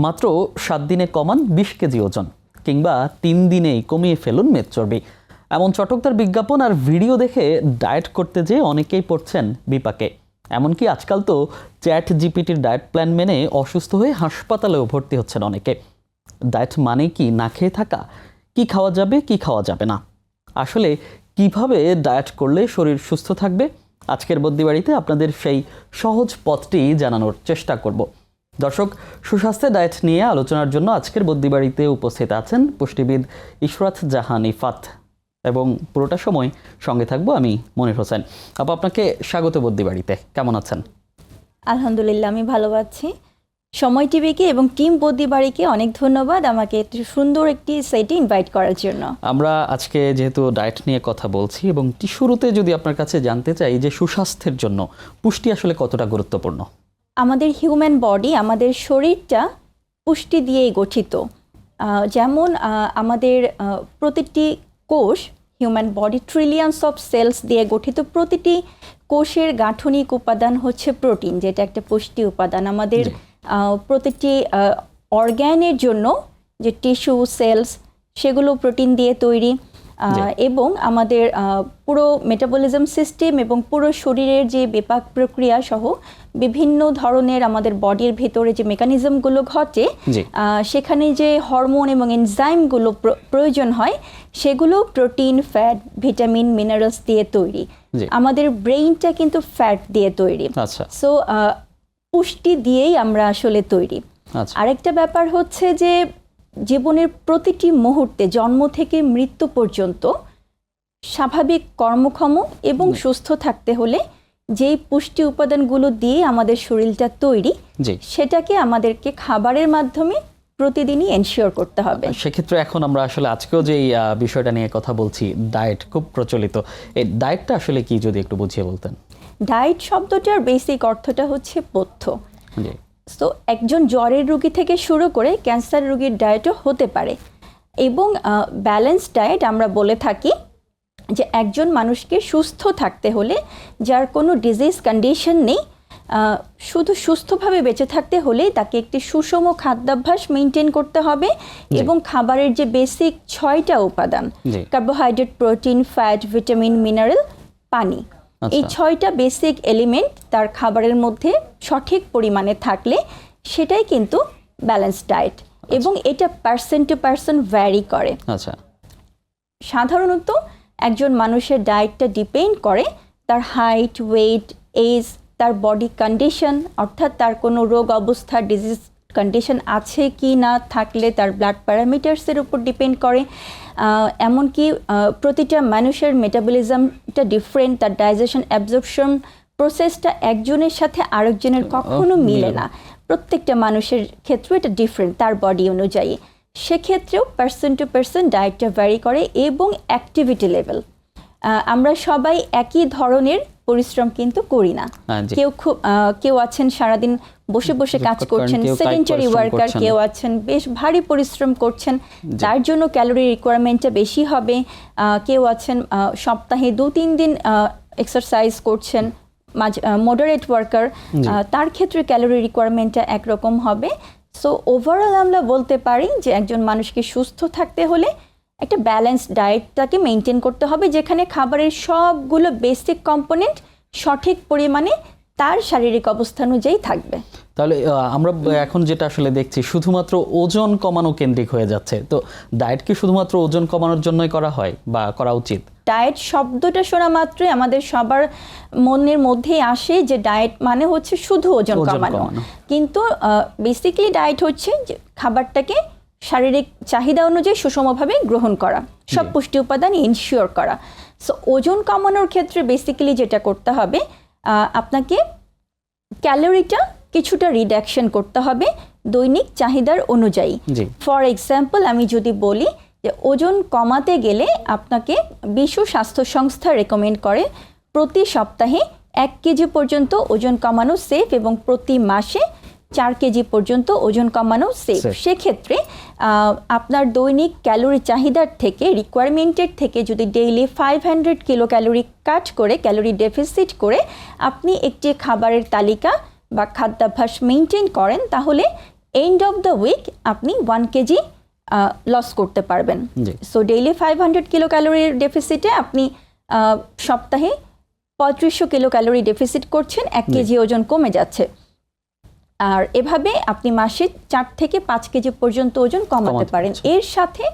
মাত্র 7 দিনে কমান 20 কেজি ওজন, কিংবা 3 দিনেই কমিয়ে ফেলুন মেদ চর্বি। এমন চটকদার বিজ্ঞাপন আর ভিডিও দেখে ডায়েট করতে যেয়ে অনেকেই পড়ছেন বিপাকে। এমনকি আজকাল তো চ্যাট জিপিটির ডায়েট প্ল্যান মেনে অসুস্থ হয়ে হাসপাতালেও ভর্তি হচ্ছেন অনেকে। ডায়েট মানে কি না খেয়ে থাকা? কি খাওয়া যাবে, কি খাওয়া যাবে না? আসলে কিভাবে ডায়েট করলে শরীর সুস্থ থাকবে? আজকের বদ্যিবাড়িতে আপনাদের সেই সহজ পথটি জানানোর চেষ্টা করব। দর্শক, সুস্বাস্থ্যে ডায়েট নিয়ে আলোচনার জন্য আজকের বদ্যিবাড়িতে উপস্থিত আছেন পুষ্টিবিদ ইশরাত জাহান ইফাত, এবং পুরোটা সময় সঙ্গে থাকবো আমি মনির হোসেন। আপু, আপনাকে স্বাগত বদ্যিবাড়িতে। কেমন আছেন? আলহামদুলিল্লাহ, আমি ভালো আছি। সময় টিভিকে এবং টিম বদ্যিবাড়িকে অনেক ধন্যবাদ আমাকে সুন্দর একটি সেটে ইনভাইট করার জন্য। আমরা আজকে যেহেতু ডায়েট নিয়ে কথা বলছি, এবং শুরুতে যদি আপনার কাছে জানতে চাই যে সুস্বাস্থ্যের জন্য পুষ্টি আসলে কতটা গুরুত্বপূর্ণ? আমাদের হিউম্যান বডি, আমাদের শরীরটা পুষ্টি দিয়েই গঠিত। যেমন আমাদের প্রতিটি কোষ, হিউম্যান বডি ট্রিলিয়নস অফ সেলস দিয়ে গঠিত। প্রতিটি কোষের গাঠনিক উপাদান হচ্ছে প্রোটিন, যেটা একটা পুষ্টি উপাদান। আমাদের প্রতিটি অর্গ্যানের জন্য যে টিস্যু সেলস, সেগুলো প্রোটিন দিয়ে তৈরি। এবং আমাদের পুরো মেটাবলিজম সিস্টেম এবং পুরো শরীরের যে বিপাক প্রক্রিয়া সহ বিভিন্ন ধরনের আমাদের বডির ভেতরে যে মেকানিজমগুলো ঘটে, সেখানে যে হরমোন এবং এনজাইমগুলো প্রয়োজন হয়, সেগুলো প্রোটিন, ফ্যাট, ভিটামিন, মিনারেলস দিয়ে তৈরি। আমাদের ব্রেইনটা কিন্তু ফ্যাট দিয়ে তৈরি। সো পুষ্টি দিয়েই আমরা আসলে তৈরি। আরেকটা ব্যাপার হচ্ছে যে জীবনের প্রতিটি মুহূর্তে, জন্ম থেকে মৃত্যু পর্যন্ত স্বাভাবিক কর্মক্ষম এবং সুস্থ থাকতে হলে যেই পুষ্টি উপাদানগুলো দিয়ে আমাদের শরীরটা তৈরি, সেটাকে আমাদেরকে খাবারের মাধ্যমে প্রতিদিনই এনশিওর করতে হবে। সেক্ষেত্রে এখন আমরা আসলে আজকেও যে বিষয়টা নিয়ে কথা বলছি, ডায়েট খুব প্রচলিত। এই ডায়েটটা আসলে কি, যদি একটু বুঝিয়ে বলতেন? ডায়েট শব্দটার বেসিক অর্থটা হচ্ছে পথ্য। তো একজন জ্বরের রোগী থেকে শুরু করে ক্যান্সার রোগীর ডায়েটও হতে পারে। এবং ব্যালেন্স ডায়েট আমরা বলে থাকি যে একজন মানুষকে সুস্থ থাকতে হলে, যার কোনো ডিজিজ কন্ডিশন নেই, শুধু সুস্থভাবে বেঁচে থাকতে হলে তাকে একটি সুষম খাদ্যাভ্যাস মেনটেন করতে হবে। এবং খাবারের যে বেসিক 6টা উপাদান, carbohydrate, protein, fat, vitamin, mineral, পানি, এই 6টা বেসিক এলিমেন্ট তার খাবারের মধ্যে সঠিক পরিমাণে থাকলে সেটাই কিন্তু ব্যালেন্স ডায়েট। এবং এটা পার্সন টু পার্সন ভ্যারি করে। সাধারণত একজন মানুষের ডায়েটটা ডিপেন্ড করে তার হাইট, ওয়েট, এজ, তার বডি কন্ডিশন, অর্থাৎ তার কোনো রোগ অবস্থা, ডিজিজ কন্ডিশন আছে কি না, থাকলে তার ব্লাড প্যারামিটার্সের উপর ডিপেন্ড করে। এমনকি প্রতিটা মানুষের মেটাবলিজমটা ডিফারেন্ট, তার ডাইজেশন, অ্যাবজর্পশন প্রসেসটা একজনের সাথে আরেকজনের কখনো মিলে না। প্রত্যেকটা মানুষের ক্ষেত্রে এটা ডিফারেন্ট তার বডি অনুযায়ী। সেক্ষেত্রেও পার্সন টু পার্সন ডায়েটটা ভ্যারি করে। এবং অ্যাক্টিভিটি লেভেল, আমরা সবাই একই ধরনের পরিশ্রম কিন্তু করি না। কেউ আছেন সারাদিন বসে বসে কাজ করছেন, সেডেন্টারি ওয়ার্কার, কেউ আছেন বেশ ভারী পরিশ্রম করছেন, তার জন্য ক্যালোরি রিকোয়ারমেন্টটা বেশি হবে। কেউ আছেন সপ্তাহে 2-3 দিন এক্সারসাইজ করছেন, মডারেট ওয়ার্কার, তার ক্ষেত্রে ক্যালোরি রিকোয়ারমেন্টটা একরকম হবে। সো ওভারঅল আমরা বলতে পারি যে একজন মানুষকে সুস্থ থাকতে হলে একটা ব্যালেন্স ডায়েটটাকে মেনটেন করতে হবে, যেখানে খাবারের সবগুলো বেসিক কম্পোনেন্ট সঠিক পরিমাণে তার শারীরিক অবস্থা অনুযায়ী থাকবে। তাহলে আমরা এখন যেটা আসলে দেখছি, শুধুমাত্র ওজন কমানো কেন্দ্রিক হয়ে যাচ্ছে। তো ডায়েট কি শুধুমাত্র ওজন কমানোর জন্যই করা হয় বা করা উচিত? ডায়েট শব্দটা শোনা মাত্রই আমাদের সবার মনের মধ্যেই আসে যে ডায়েট মানে হচ্ছে শুধু ওজন কমানো। কিন্তু বেসিক্যালি ডায়েট হচ্ছে যে খাবারটাকে শারীরিক চাহিদা অনুযায়ী সুষমভাবে গ্রহণ করা, সব পুষ্টি উপাদান ইনশিওর করা। সো ওজন কমানোর ক্ষেত্রে বেসিক্যালি যেটা করতে হবে, আপনাকে ক্যালোরিটা কিছুটা রিডাকশন করতে হবে দৈনিক চাহিদার অনুযায়ী। ফর এক্সাম্পল, আমি যদি বলি যে ওজন কমাতে গেলে আপনাকে বিশ্ব স্বাস্থ্য সংস্থা রেকমেন্ড করে প্রতি সপ্তাহে 1 কেজি পর্যন্ত ওজন কমানো সেফ, এবং প্রতি মাসে 4 কেজি পর্যন্ত ওজন কমানো সেফ। সেক্ষেত্রে আপনার দৈনিক ক্যালোরি চাহিদার থেকে, রিকোয়ারমেন্টের থেকে যদি ডেইলি 500 কিলো ক্যালোরি কাট করে, ক্যালোরি ডেফিসিট করে আপনি একটি খাবারের তালিকা বা খাদ্যাভ্যাস মেনটেন করেন, তাহলে এন্ড অফ দ্য উইক আপনি 1 কেজি লস করতে পারবেন। জি। সো ডেইলি 500 কিলো ক্যালোরির ডেফিসিটে আপনি সপ্তাহে 3500 কিলো ক্যালোরি ডেফিসিট করছেন, 1 কেজি ওজন কমে যাচ্ছে। আর এভাবে আপনি মাসে 4 থেকে 5 কেজি পর্যন্ত ওজন কমাতে পারেন। এর সাথে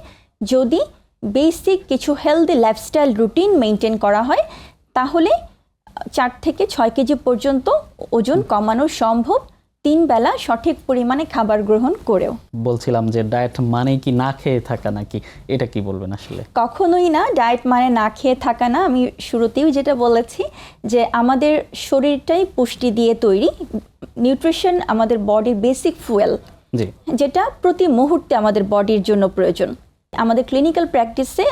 যদি বেসিক কিছু হেলদি লাইফস্টাইল রুটিন মেনটেন করা হয় তাহলে 4 থেকে 6 কেজি পর্যন্ত ওজন কমানো সম্ভব, 3 বেলা সঠিক পরিমাণে খাবার গ্রহণ করেও। বলছিলাম যে ডায়েট মানে কি না খেয়ে থাকা, নাকি এটা কি বলবেন আসলে? কখনোই না, ডায়েট মানে না খেয়ে থাকা না। আমি শুরুতেই যেটা বলেছি যে আমাদের শরীরটাই পুষ্টি দিয়ে তৈরি। নিউট্রিশন আমাদের বডির বেসিক ফুয়েল, জি, যেটা প্রতি মুহূর্তে আমাদের বডির জন্য প্রয়োজন। আমাদের ক্লিনিক্যাল প্র্যাকটিসে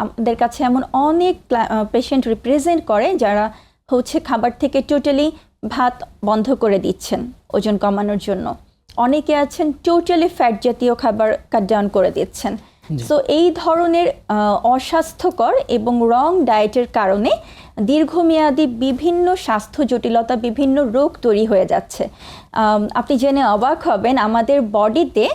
আমাদের কাছে এমন অনেক পেশেন্ট রিপ্রেজেন্ট করে যারা হচ্ছে খাবার থেকে টোটালি ভাত বন্ধ করে দিচ্ছেন ওজন কমানোর জন্য। অনেকে আছেন টোটালি ফ্যাট জাতীয় খাবার কাট ডাউন করে দিচ্ছেন। সো এই ধরনের অস্বাস্থ্যকর এবং রং ডায়েটের কারণে দীর্ঘমেয়াদী বিভিন্ন স্বাস্থ্য জটিলতা, বিভিন্ন রোগ তৈরি হয়ে যাচ্ছে। আপনি জেনে অবাক হবেন, আমাদের বডিতে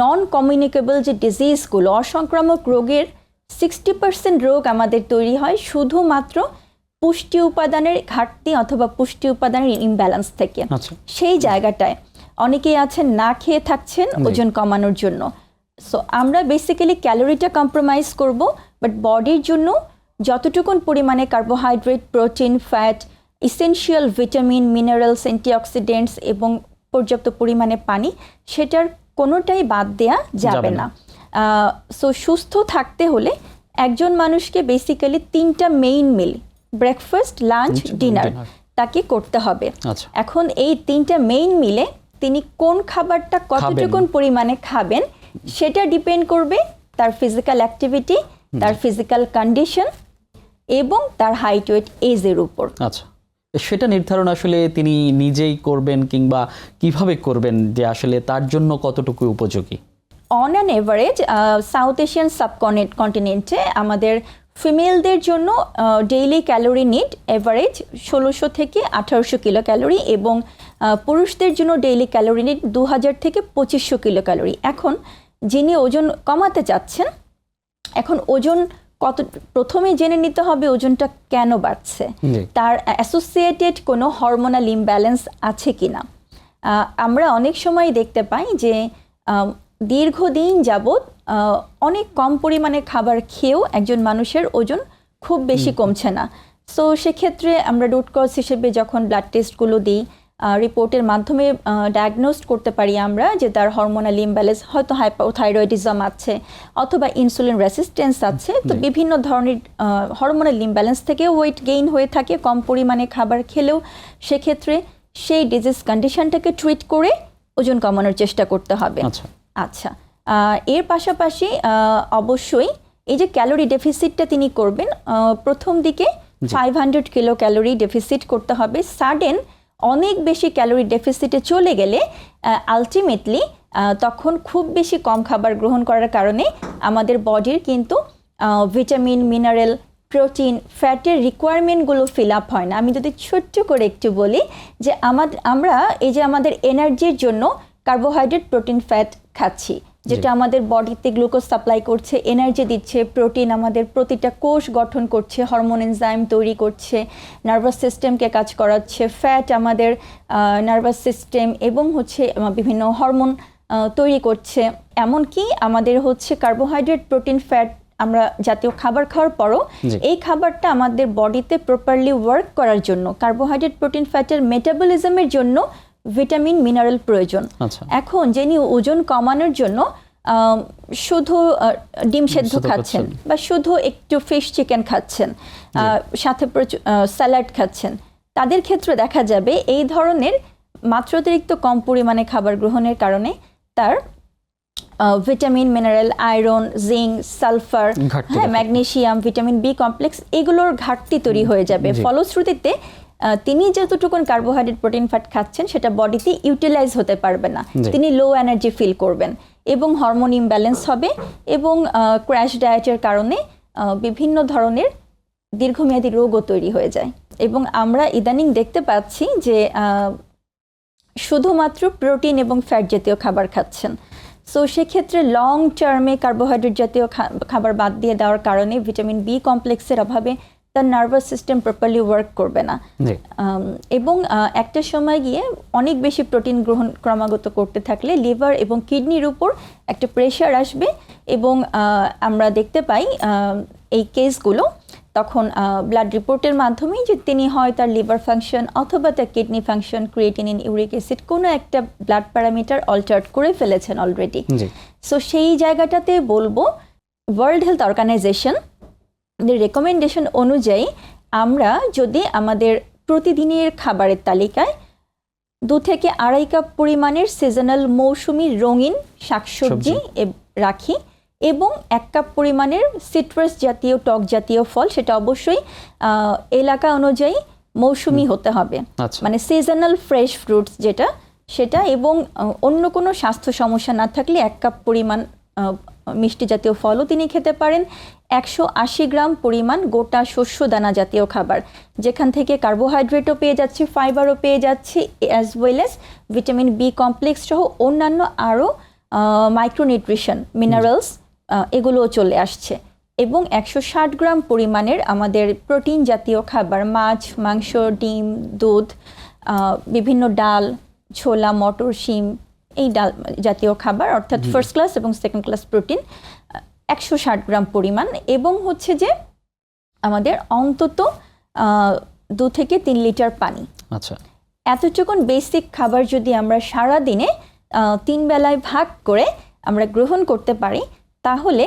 নন কমিউনিকেবল যে ডিজিজগুলো, অসংক্রামক রোগের 60% রোগ আমাদের তৈরি হয় শুধুমাত্র পুষ্টি উপাদানের ঘাটতি অথবা পুষ্টি উপাদানের ইমব্যালেন্স থেকে। সেই জায়গাটায় অনেকেই আছেন না খেয়ে থাকছেন ওজন কমানোর জন্য। সো আমরা বেসিক্যালি ক্যালোরিটা কম্প্রোমাইজ করব, বাট বডির জন্য যতটুকুন পরিমাণে carbohydrate, protein, fat, essential vitamin, minerals, antioxidants এবং পর্যাপ্ত পরিমাণে পানি, সেটার কোনোটাই বাদ দেয়া যাবে না। সো সুস্থ থাকতে হলে একজন মানুষকে বেসিক্যালি 3টা মেইন মিল, ব্রেকফাস্ট, লাঞ্চ, ডিনার তাকে করতে হবে। এখন এই 3টা মেইন মিলে তিনি কোন খাবারটা কতটুকুন পরিমাণে খাবেন সেটা ডিপেন্ড করবে তার ফিজিক্যাল অ্যাক্টিভিটি, তার ফিজিক্যাল কন্ডিশন এবং তার হাইট, ওয়েট, এজের উপর। আচ্ছা, সেটা নির্ধারণ আসলে তিনি নিজেই করবেন কিংবা কিভাবে করবেন যে আসলে তার জন্য কতটুকু উপযোগী? On an average South Asian সাবকন্টিনেন্টে আমাদের ফিমেলদের জন্য ডেইলি ক্যালোরি নিড এভারেজ 1600 থেকে 1800 কিলো ক্যালোরি এবং পুরুষদের জন্য ডেইলি ক্যালোরি নিড 2000 থেকে 2500 কিলো ক্যালোরি। এখন যিনি ওজন কমাতে চাচ্ছেন, এখন ওজন কত, প্রথমে জেনে নিতে হবে ওজনটা কেন বাড়ছে, তার অ্যাসোসিয়েটেড কোনো হরমোনাল ইমব্যালেন্স আছে কিনা। আমরা অনেক সময় দেখতে পাই যে দীর্ঘদিন যাবৎ অনেক কম পরিমাণে খাবার খেয়েও একজন মানুষের ওজন খুব বেশি কমছে না। সো সেক্ষেত্রে আমরা রুট কজ হিসেবে যখন ব্লাড টেস্টগুলো দিই, রিপোর্টের মাধ্যমে ডায়াগনোজ করতে পারি আমরা যে তার হরমোনাল ইমব্যালেন্স, হয়তো হাইপোথাইরয়েডিজম আছে অথবা ইনসুলিন রেসিস্টেন্স আছে। তো বিভিন্ন ধরনের হরমোনাল ইমব্যালেন্স থেকে ওয়েট গেইন হয়ে থাকে কম পরিমাণে খাবার খেলেও। সেক্ষেত্রে সেই ডিজিজ কন্ডিশনটাকে ট্রিট করে ওজন কমানোর চেষ্টা করতে হবে। আচ্ছা, এর পাশাপাশি অবশ্যই এই যে ক্যালোরি ডেফিসিটটা তিনি করবেন, প্রথম দিকে 500 কিলো ক্যালোরি ডেফিসিট করতে হবে। সাডেন অনেক বেশি ক্যালোরি ডেফিসিটে চলে গেলে আলটিমেটলি তখন খুব বেশি কম খাবার গ্রহণ করার কারণে আমাদের বডির কিন্তু ভিটামিন, মিনারেল, প্রোটিন, ফ্যাটের রিকোয়ারমেন্টগুলো ফিল আপ হয় না। আমি যদি ছোট্ট করে একটু বলি যে আমরা এই যে আমাদের এনার্জির জন্য কার্বোহাইড্রেট, প্রোটিন, ফ্যাট খাচ্ছি, যেটা আমাদের বডিতে গ্লুকোজ সাপ্লাই করছে, এনার্জি দিচ্ছে। প্রোটিন আমাদের প্রতিটা কোষ গঠন করছে, হরমোন এনজাইম তৈরি করছে, নার্ভাস সিস্টেমকে কাজ করাচ্ছে। ফ্যাট আমাদের নার্ভাস সিস্টেম এবং হচ্ছে বিভিন্ন হরমোন তৈরি করছে। এমনকি আমাদের হচ্ছে কার্বোহাইড্রেট, প্রোটিন, ফ্যাট আমরা জাতীয় খাবার খাওয়ার পরও এই খাবারটা আমাদের বডিতে প্রপারলি ওয়ার্ক করার জন্য, কার্বোহাইড্রেট, প্রোটিন, ফ্যাটের মেটাবলিজমের জন্য ভিটামিন, মিনারেল প্রয়োজন। এখন যিনি ওজন কমানোর জন্য শুধু ডিম সেদ্ধ খাচ্ছেন বা শুধু একটু ফিশ, চিকেন খাচ্ছেন, সাথে স্যালাড খাচ্ছেন, তাদের ক্ষেত্রে দেখা যাবে এই ধরনের মাত্রাতিরিক্ত কম পরিমাণে খাবার গ্রহণের কারণে তার vitamin, mineral, iron, zinc, sulphur, magnesium, vitamin B complex, এগুলোর ঘাটতি তৈরি হয়ে যাবে। ফলশ্রুতিতে তিনি যতটুকুন কার্বোহাইড্রেট, প্রোটিন, ফ্যাট খাচ্ছেন সেটা বডিতে ইউটিলাইজ হতে পারবে না, তিনি লো এনার্জি ফিল করবেন এবং হরমোন ইমব্যালেন্স হবে এবং ক্র্যাশ ডায়েটের কারণে বিভিন্ন ধরনের দীর্ঘমেয়াদী রোগও তৈরি হয়ে যায়। এবং আমরা ইদানিং দেখতে পাচ্ছি যে শুধুমাত্র প্রোটিন এবং ফ্যাট জাতীয় খাবার খাচ্ছেন। সো সেক্ষেত্রে লং টার্মে কার্বোহাইড্রেট জাতীয় খাবার বাদ দিয়ে দেওয়ার কারণে ভিটামিন বি কমপ্লেক্সের অভাবে তার নার্ভাস সিস্টেম প্রপারলি ওয়ার্ক করবে না, এবং একটা সময় গিয়ে অনেক বেশি প্রোটিন গ্রহণ ক্রমাগত করতে থাকলে লিভার এবং কিডনির উপর একটা প্রেশার আসবে, এবং আমরা দেখতে পাই এই কেসগুলো তখন ব্লাড রিপোর্টের মাধ্যমেই যে তিনি হয় তার লিভার ফাংশন অথবা তার kidney function, creatinine, uric acid কোনো একটা ব্লাড প্যারামিটার অল্টার করে ফেলেছেন অলরেডি। সো সেই জায়গাটাতে বলবো ওয়ার্ল্ড হেলথ অর্গানাইজেশন রেকমেন্ডেশন অনুযায়ী আমরা যদি আমাদের প্রতিদিনের খাবারের তালিকায় 2 থেকে 2.5 কাপ পরিমাণের সিজনাল মৌসুমি রঙিন শাকসবজি রাখি এবং 1 কাপ পরিমাণের সিট্রাস জাতীয় টক জাতীয় ফল, সেটা অবশ্যই এলাকা অনুযায়ী মৌসুমি হতে হবে, মানে সিজনাল ফ্রেশ ফ্রুটস যেটা সেটা, এবং অন্য কোনো স্বাস্থ্য সমস্যা না থাকলে 1 কাপ পরিমাণ মিষ্টি জাতীয় ফলও তিনি খেতে পারেন। 180 গ্রাম পরিমাণ গোটা শস্য দানা জাতীয় খাবার, যেখান থেকে কার্বোহাইড্রেটও পেয়ে যাচ্ছি, ফাইবারও পেয়ে যাচ্ছি, as well as vitamin B complex সহ অন্যান্য আরও মাইক্রোনিউট্রিশন মিনারেলস এগুলোও চলে আসছে। এবং 160 গ্রাম পরিমাণের আমাদের প্রোটিন জাতীয় খাবার, মাছ, মাংস, ডিম, দুধ, বিভিন্ন ডাল, ছোলা, মটর, শিম, এই ডাল জাতীয় খাবার অর্থাৎ ফার্স্ট ক্লাস এবং সেকেন্ড ক্লাস প্রোটিন 160 গ্রাম পরিমাণ, এবং হচ্ছে যে আমাদের অন্তত 2 থেকে 3 লিটার পানি। আচ্ছা, এতটুকুন বেসিক খাবার যদি আমরা সারা দিনে 3 বেলায় ভাগ করে আমরা গ্রহণ করতে পারি, তাহলে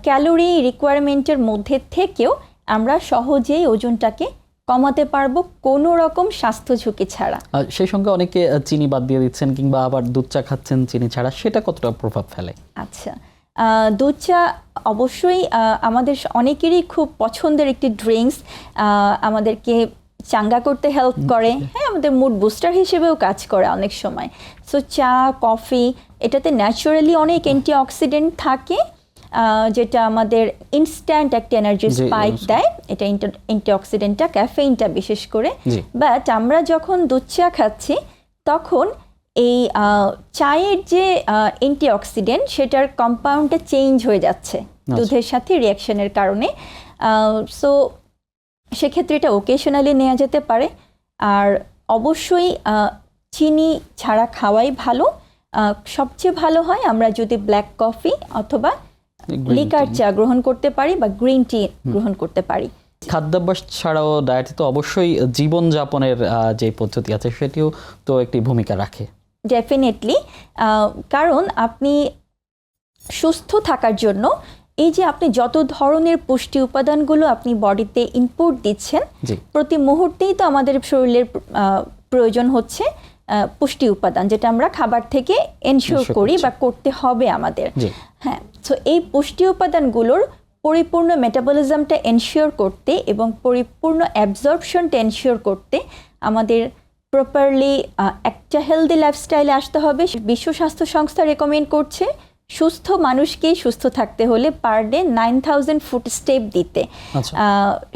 ক্যালোরি রিকোয়ারমেন্টের মধ্যে থেকেও আমরা সহজেই ওজনটাকে কমাতে পারবো কোনো রকম স্বাস্থ্য ঝুঁকি ছাড়া। সেই সঙ্গে অনেকে চিনি বাদ দিয়ে দিচ্ছেন কিংবা আবার দুধ চা খাচ্ছেন চিনি ছাড়া, সেটা কতটা প্রভাব ফেলে? আচ্ছা, দুধ চা অবশ্যই আমাদের অনেকেরই খুব পছন্দের একটি ড্রিঙ্কস, আমাদেরকে চাঙ্গা করতে হেল্প করে, হ্যাঁ, আমাদের মুড বুস্টার হিসেবেও কাজ করে অনেক সময়। সো চা, কফি, এটাতে ন্যাচারালি অনেক অ্যান্টিঅক্সিডেন্ট থাকে, যেটা আমাদের ইনস্ট্যান্ট একটা এনার্জি স্পাইক দেয়, এটা অ্যান্টিঅক্সিডেন্টটা, ক্যাফেইনটা বিশেষ করে। বাট আমরা যখন দুধ চা খাচ্ছি তখন এই চায়ের যে অ্যান্টিঅক্সিডেন্ট সেটার কম্পাউন্ডটা চেঞ্জ হয়ে যাচ্ছে দুধের সাথে রিয়াকশনের কারণে। সো সেক্ষেত্রে এটা ওকেশনালি নেওয়া যেতে পারে। আর অবশ্যই চিনি ছাড়া খাওয়াই ভালো। সবচেয়ে ভালো হয় আমরা যদি ব্ল্যাক কফি অথবা লিকার চা গ্রহণ করতে পারি বা গ্রিন টি গ্রহণ করতে পারি। খাদ্যাভ্যাস ছাড়াও ডায়েটে তো অবশ্যই জীবনযাপনের যে পদ্ধতি আছে সেটিও তো একটি ভূমিকা রাখে। ডেফিনেটলি, কারণ আপনি সুস্থ থাকার জন্য এই যে আপনি যত ধরনের পুষ্টি উপাদানগুলো আপনি বডিতে ইনপুট দিচ্ছেন, প্রতি মুহূর্তেই তো আমাদের শরীরের প্রয়োজন হচ্ছে পুষ্টি উপাদান, যেটা আমরা খাবার থেকে এনশিওর করি বা করতে হবে আমাদের। হ্যাঁ, তো এই পুষ্টি উপাদানগুলোর পরিপূর্ণ মেটাবলিজমটা এনশিওর করতে এবং পরিপূর্ণ অ্যাবজর্পশনটা এনশিওর করতে আমাদের প্রপারলি একটা হেলদি লাইফস্টাইলে আসতে হবে। বিশ্ব স্বাস্থ্য সংস্থা রেকমেন্ড করছে সুস্থ মানুষকে সুস্থ থাকতে হলে পার ডে 9000 ফুট স্টেপ দিতে।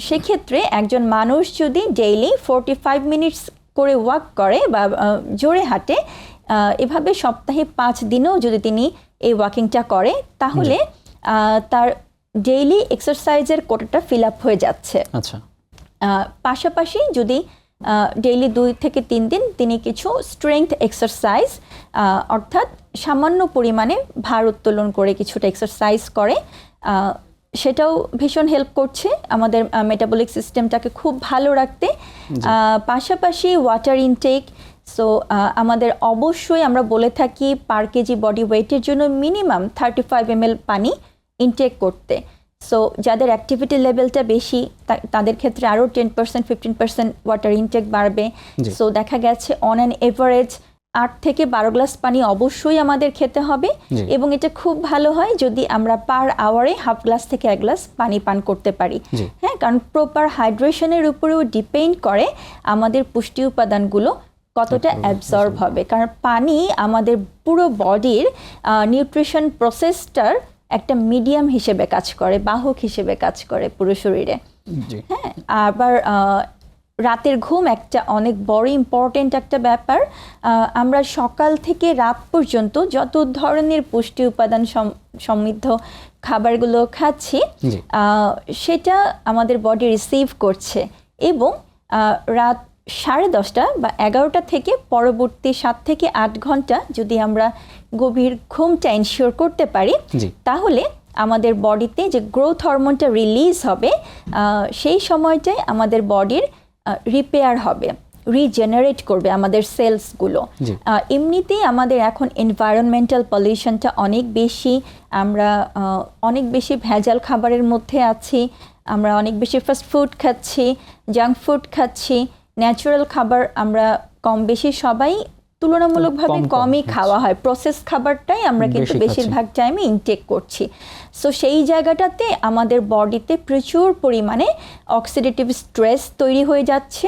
সেক্ষেত্রে একজন মানুষ যদি ডেইলি 45 মিনিটস করে ওয়াক করে বা জোরে হাঁটে, এভাবে সপ্তাহে 5 দিনও যদি তিনি এই ওয়াকিংটা করে, তাহলে তার ডেইলি এক্সারসাইজের কোটাটা ফিল আপ হয়ে যাচ্ছে। আচ্ছা, পাশাপাশি যদি ডেইলি 2 থেকে 3 দিন তিনি কিছু স্ট্রেংথ এক্সারসাইজ অর্থাৎ সামান্য পরিমাণে ভার উত্তোলন করে কিছুটা এক্সারসাইজ করে, সেটাও ভীষণ হেল্প করছে আমাদের মেটাবলিক সিস্টেমটাকে খুব ভালো রাখতে। পাশাপাশি ওয়াটার ইনটেক, সো আমাদের অবশ্যই আমরা বলে থাকি পার কেজি বডি ওয়েটের জন্য মিনিমাম 35 ml পানি ইনটেক করতে। সো যাদের অ্যাক্টিভিটি লেভেলটা বেশি তাদের ক্ষেত্রে আরও 10-15% ওয়াটার ইনটেক বাড়বে। সো দেখা গেছে অন অ্যান এভারেজ 8 থেকে 12 গ্লাস পানি অবশ্যই আমাদের খেতে হবে, এবং এটা খুব ভালো হয় যদি আমরা পার আওয়ারে হাফ গ্লাস থেকে 1 গ্লাস পানি পান করতে পারি। হ্যাঁ, কারণ প্রপার হাইড্রেশনের উপরেও ডিপেন্ড করে আমাদের পুষ্টি উপাদানগুলো কতটা অ্যাবজর্ব হবে, কারণ পানি আমাদের পুরো বডির নিউট্রিশন প্রসেসটার একটা মিডিয়াম হিসেবে কাজ করে, বাহক হিসেবে কাজ করে পুরো শরীরে। হ্যাঁ, আবার রাতের ঘুম একটা অনেক বড় ইম্পর্টেন্ট একটা ব্যাপার। আমরা সকাল থেকে রাত পর্যন্ত যত ধরনের পুষ্টি উপাদান সমৃদ্ধ খাবারগুলো খাচ্ছি সেটা আমাদের বডি রিসিভ করছে, এবং রাত 10:30 বা 11টা থেকে পরবর্তী 7 থেকে 8 ঘন্টা যদি আমরা গভীর ঘুমটা এনশিওর করতে পারি, তাহলে আমাদের বডিতে যে গ্রোথ হরমোনটা রিলিজ হবে সেই সময়টায় আমাদের বডির রিপেয়ার হবে, রিজেনারেট করবে আমাদের সেলসগুলো। এমনিতেই আমাদের এখন এনভায়রনমেন্টাল পলিউশনটা অনেক বেশি, আমরা অনেক বেশি ভেজাল খাবারের মধ্যে আছি, আমরা অনেক বেশি ফাস্ট ফুড খাচ্ছি, জাঙ্ক ফুড খাচ্ছি, ন্যাচারাল খাবার আমরা কম বেশি সবাই তুলনামূলকভাবে কমই খাওয়া হয়, প্রসেস খাবারটাই আমরা কিন্তু বেশিরভাগ টাইমে ইনটেক করছি। সো সেই জায়গাটাতে আমাদের বডিতে প্রচুর পরিমাণে অক্সিডেটিভ স্ট্রেস তৈরি হয়ে যাচ্ছে,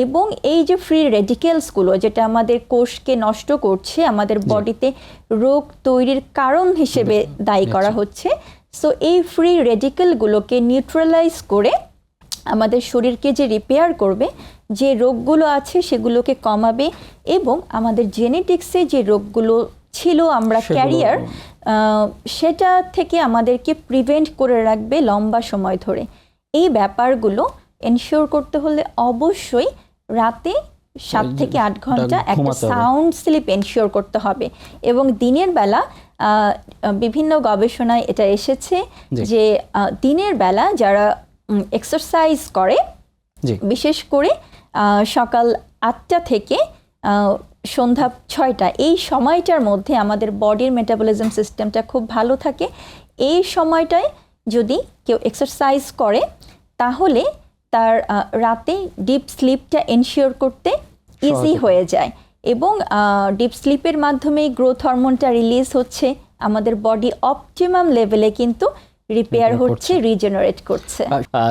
এবং এই যে ফ্রি রেডিকেলসগুলো যেটা আমাদের কোষকে নষ্ট করছে, আমাদের বডিতে রোগ তৈরির কারণ হিসেবে দায়ী করা হচ্ছে। সো এই ফ্রি রেডিকেলগুলোকে নিউট্রালাইজ করে আমাদের শরীরকে যে রিপেয়ার করবে, যে রোগগুলো আছে সেগুলোকে কমাবে, এবং আমাদের জেনেটিক্সে যে রোগগুলো ছিল আমরা ক্যারিয়ার, সেটা থেকে আমাদেরকে প্রিভেন্ট করে রাখবে লম্বা সময় ধরে। এই ব্যাপারগুলো এনশিওর করতে হলে অবশ্যই রাতে 7 থেকে 8 ঘন্টা একটা সাউন্ড স্লিপ এনশিওর করতে হবে, এবং দিনের বেলা বিভিন্ন গবেষণায় এটা এসেছে যে দিনের বেলা যারা এক্সারসাইজ করে, বিশেষ করে সকাল 8টা থেকে সন্ধ্যা 6টা, এই সময়টার মধ্যে আমাদের বডির মেটাবলিজম সিস্টেমটা খুব ভালো থাকে। এই সময়টায় যদি কেউ এক্সারসাইজ করে তাহলে তার রাতে ডিপ স্লিপটা এনশিওর করতে ইজি হয়ে যায়, এবং ডিপ স্লিপের মাধ্যমেই গ্রোথ হরমোনটা রিলিজ হচ্ছে, আমাদের বডি অপটিমাম লেভেলে কিন্তু রিপেয়ার হচ্ছে, রিজেনারেট করছে।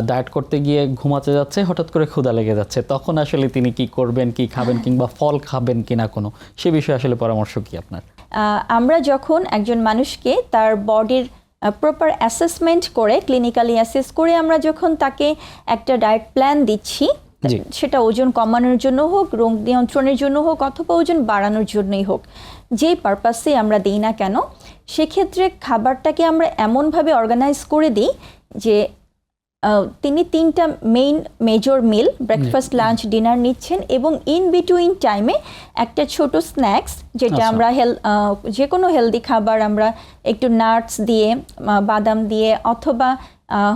ডায়েট করতে গিয়ে ঘুমাতে যাচ্ছে, হঠাৎ করে ক্ষুধা লেগে যাচ্ছে, তখন আসলে তিনি কি করবেন, কি খাবেন, কিংবা ফল খাবেন কিনা কোনো, সে বিষয়ে আসলে পরামর্শ কি আপনার? আমরা যখন একজন মানুষকে তার বডির প্রপার অ্যাসেসমেন্ট করে, ক্লিনিক্যালি অ্যাসেস করে আমরা যখন তাকে একটা ডায়েট প্ল্যান দিচ্ছি, সেটা ওজন কমানোর জন্য হোক, রোগ নিয়ন্ত্রণের জন্য হোক, অথবা ওজন বাড়ানোর জন্যই হোক, যেই পারপাসে আমরা দিই না কেন, সেক্ষেত্রে খাবারটাকে আমরা এমনভাবে অর্গানাইজ করে দিই যে তিনি 3টা মেজর মিল, ব্রেকফাস্ট, লাঞ্চ, ডিনার নিচ্ছেন, এবং ইন বিটুইন টাইমে একটা ছোট স্ন্যাক্স, যেটা আমরা যে কোনো হেলদি খাবার আমরা একটু নাটস দিয়ে, বাদাম দিয়ে, অথবা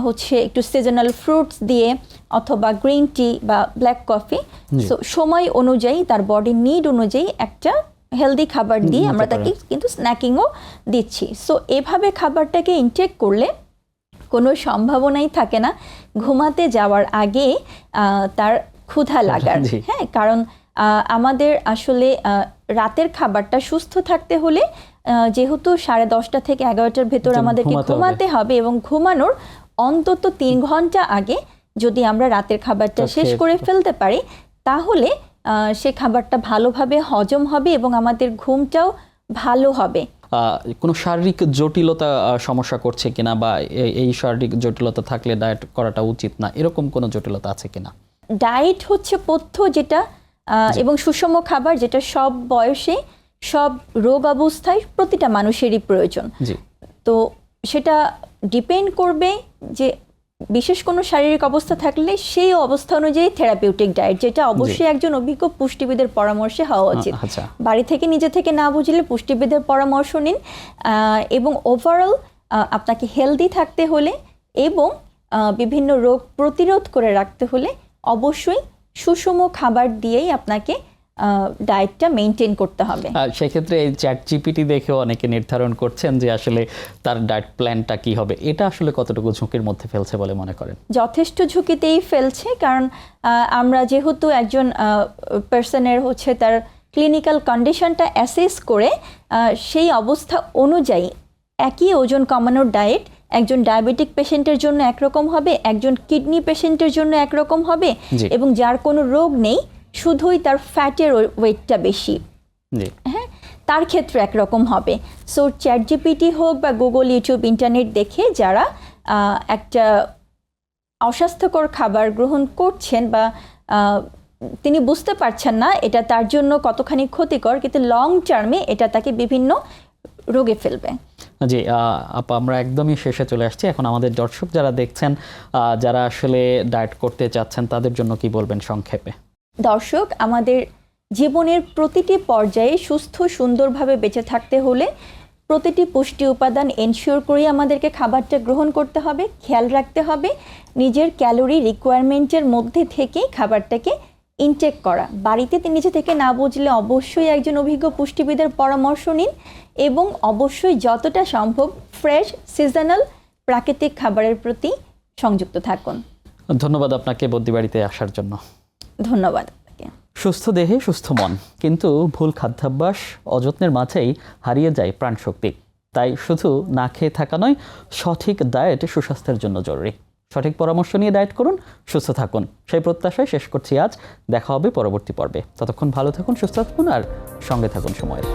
হচ্ছে একটু সিজনাল ফ্রুটস দিয়ে, অথবা গ্রিন টি বা ব্ল্যাক কফি, সময় অনুযায়ী তার বডির নিড অনুযায়ী একটা হেলদি খাবার দিয়ে আমরা তাকে কিন্তু স্ন্যাকিংও দিচ্ছি। সো এভাবে খাবারটাকে ইনটেক করলে কোনো সম্ভাবনাই থাকে না ঘুমাতে যাওয়ার আগে তার ক্ষুধা লাগার। হ্যাঁ, কারণ আমাদের আসলে রাতের খাবারটা সুস্থ থাকতে হলে যেহেতু 10:30 থেকে 11টার ভেতর আমাদেরকে ঘুমাতে হবে, এবং ঘুমানোর অন্তত 3 ঘন্টা আগে যদি আমরা রাতের খাবারটা শেষ করে ফেলতে পারি, তাহলে সে খাবারটা ভালোভাবে হজম হবে এবং আমাদের ঘুমটাও ভালো হবে। কোনো শারীরিক জটিলতা সমস্যা করছে কিনা, বা এই শারীরিক জটিলতা থাকলে ডায়েট করাটা উচিত না, এরকম কোনো জটিলতা আছে কিনা? ডায়েট হচ্ছে পথ্য যেটা, এবং সুষম খাবার যেটা সব বয়সে, সব রোগ অবস্থায় প্রতিটা মানুষেরই প্রয়োজন। তো সেটা ডিপেন্ড করবে যে বিশেষ কোনো শারীরিক অবস্থা থাকলে সেই অবস্থা অনুযায়ী থেরাপিউটিক ডায়েট, যেটা অবশ্যই একজন অভিজ্ঞ পুষ্টিবিদের পরামর্শে হওয়া উচিত। বাড়ি থেকে নিজে থেকে না বুঝলে পুষ্টিবিদের পরামর্শ নিন, এবং ওভারঅল আপনাকে হেলদি থাকতে হলে এবং বিভিন্ন রোগ প্রতিরোধ করে রাখতে হলে অবশ্যই সুষম খাবার দিয়েই আপনাকে ডায়েটটা মেনটেন করতে হবে। সেক্ষেত্রে এই চ্যাটজিপিটি দেখে অনেকে নির্ধারণ করছেন যে আসলে তার ডায়েট প্ল্যানটা কি হবে, এটা আসলে কতটুকু ঝুঁকির মধ্যে ফেলছে বলে মনে করেন? যথেষ্ট ঝুঁকিতেই ফেলছে, কারণ আমরা যেহেতু একজন পার্সনের হচ্ছে তার ক্লিনিক্যাল কন্ডিশনটা অ্যাসেস করে সেই অবস্থা অনুযায়ী একই ওজন কমানোর ডায়েট একজন ডায়াবেটিক পেশেন্টের জন্য একরকম হবে, একজন কিডনি পেশেন্টের জন্য একরকম হবে, এবং যার কোনো রোগ নেই, শুধুই তার ফ্যাটের ওয়েটটা বেশি, হ্যাঁ, তার ক্ষেত্রে একরকম হবে। সো চ্যাটজিপিটি হোক বা গুগল, ইউটিউব, ইন্টারনেট দেখে যারা একটা অস্বাস্থ্যকর খাবার গ্রহণ করছেন বা তিনি বুঝতে পারছেন না এটা তার জন্য কতখানি ক্ষতিকর, কিন্তু লং টার্মে এটা তাকে বিভিন্ন রোগে ফেলবে। জি আপা, আমরা একদমই শেষে চলে আসছি। এখন আমাদের দর্শক যারা দেখছেন, যারা আসলে ডায়েট করতে চাচ্ছেন, তাদের জন্য কি বলবেন সংক্ষেপে? দর্শক, আমাদের জীবনের প্রতিটি পর্যায়ে সুস্থ সুন্দরভাবে বেঁচে থাকতে হলে প্রতিটি পুষ্টি উপাদান এনশিওর করে আমাদেরকে খাবারটা গ্রহণ করতে হবে, খেয়াল রাখতে হবে নিজের ক্যালোরি রিকোয়ারমেন্টের মধ্যে থেকেই খাবারটাকে ইনটেক করা। বাড়িতে নিজে থেকে না বুঝলে অবশ্যই একজন অভিজ্ঞ পুষ্টিবিদের পরামর্শ নিন এবং অবশ্যই যতটা সম্ভব ফ্রেশ সিজনাল প্রাকৃতিক খাবারের প্রতি সংযুক্ত থাকুন। ধন্যবাদ আপনাকে বদ্যিবাড়িতে আসার জন্য। ধন্যবাদ। সুস্থ দেহে সুস্থ মন, কিন্তু ভুল খাদ্যাভ্যাস অযত্নের মাঝেই হারিয়ে যায় প্রাণশক্তি। তাই শুধু না খেয়ে থাকা নয়, সঠিক ডায়েট সুস্বাস্থ্যের জন্য জরুরি। সঠিক পরামর্শ নিয়ে ডায়েট করুন, সুস্থ থাকুন, সেই প্রত্যাশায় শেষ করছি আজ। দেখা হবে পরবর্তী পর্বে। ততক্ষণ ভালো থাকুন, সুস্থ থাকুন আর সঙ্গে থাকুন সময়ের।